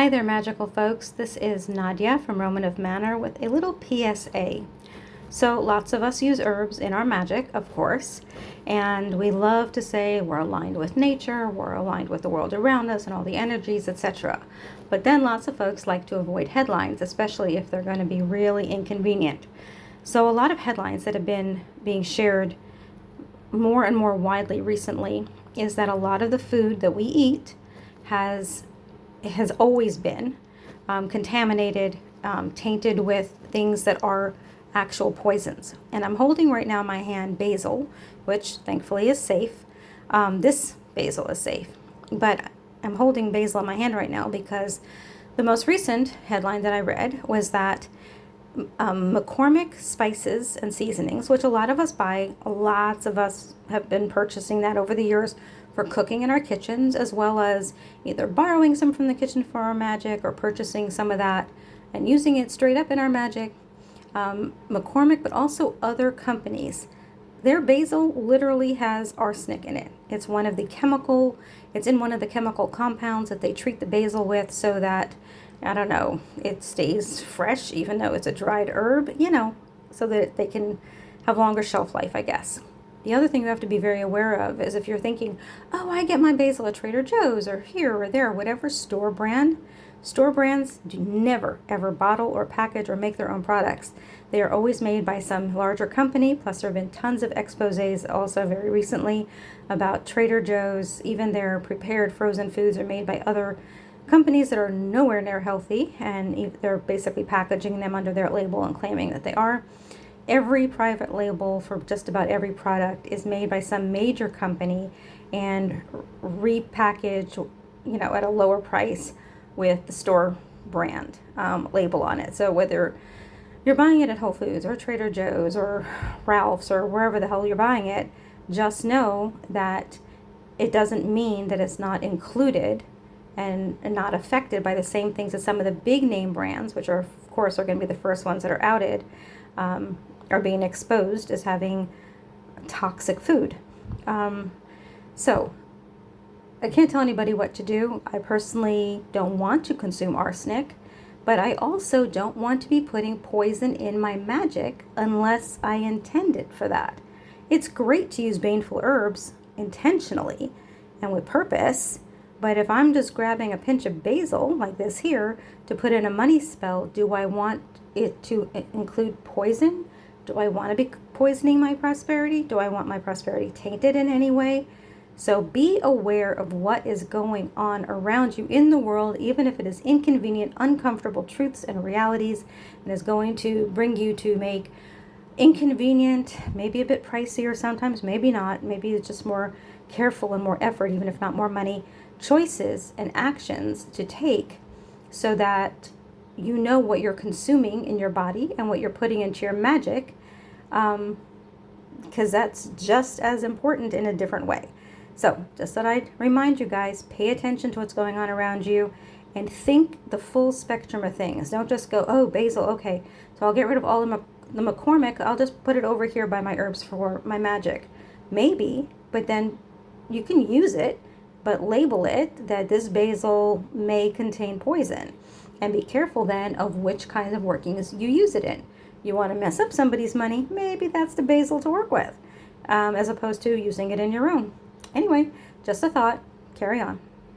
Hi there, magical folks. This is Nadia from Roman of Manor with a little PSA. So, lots of us use herbs in our magic, of course, and we love to say we're aligned with nature, we're aligned with the world around us and all the energies, etc. But then lots of folks like to avoid headlines, especially if they're going to be really inconvenient. So, a lot of headlines that have been being shared more and more widely recently is that a lot of the food that we eat has always been contaminated, tainted with things that are actual poisons. And I'm holding right now in my hand basil, which thankfully is safe. This basil is safe, but I'm holding basil in my hand right now because the most recent headline that I read was that McCormick spices and seasonings, which a lot of us buy, lots of us have been purchasing that over the years for cooking in our kitchens, as well as either borrowing some from the kitchen for our magic or purchasing some of that and using it straight up in our magic. McCormick, but also other companies, their basil literally has arsenic in it. It's in one of the chemical compounds that they treat the basil with so that, I don't know, it stays fresh even though it's a dried herb, so that they can have longer shelf life, I guess. The other thing you have to be very aware of is if you're thinking, oh, I get my basil at Trader Joe's or here or there, whatever store brands do never, ever bottle or package or make their own products. They are always made by some larger company, plus there have been tons of exposés also very recently about Trader Joe's. Even their prepared frozen foods are made by other companies that are nowhere near healthy, and they're basically packaging them under their label and claiming that they are. Every private label for just about every product is made by some major company and repackaged, at a lower price with the store brand label on it. So whether you're buying it at Whole Foods or Trader Joe's or Ralph's or wherever the hell you're buying it, just know that it doesn't mean that it's not included and not affected by the same things as some of the big name brands, which are, of course, are going to be the first ones that are outed, are being exposed as having toxic food. So I can't tell anybody what to do. I personally don't want to consume arsenic, but I also don't want to be putting poison in my magic unless I intend it for that. It's great to use baneful herbs intentionally and with purpose, but if I'm just grabbing a pinch of basil like this here to put in a money spell, do I want it to include poison? Do I want to be poisoning my prosperity? Do I want my prosperity tainted in any way? So be aware of what is going on around you in the world, even if it is inconvenient, uncomfortable truths and realities, and is going to bring you to make inconvenient, maybe a bit pricier sometimes, maybe not, maybe it's just more careful and more effort, even if not more money, choices and actions to take so that you know what you're consuming in your body and what you're putting into your magic, because that's just as important in a different way. So just thought I'd remind you guys, pay attention to what's going on around you and think the full spectrum of things. Don't just go, oh, basil, okay, so I'll get rid of all the McCormick, I'll just put it over here by my herbs for my magic. Maybe, but then you can use it, but label it that this basil may contain poison. And be careful then of which kinds of workings you use it in. You want to mess up somebody's money, maybe that's the basil to work with, as opposed to using it in your own. Anyway, just a thought. Carry on.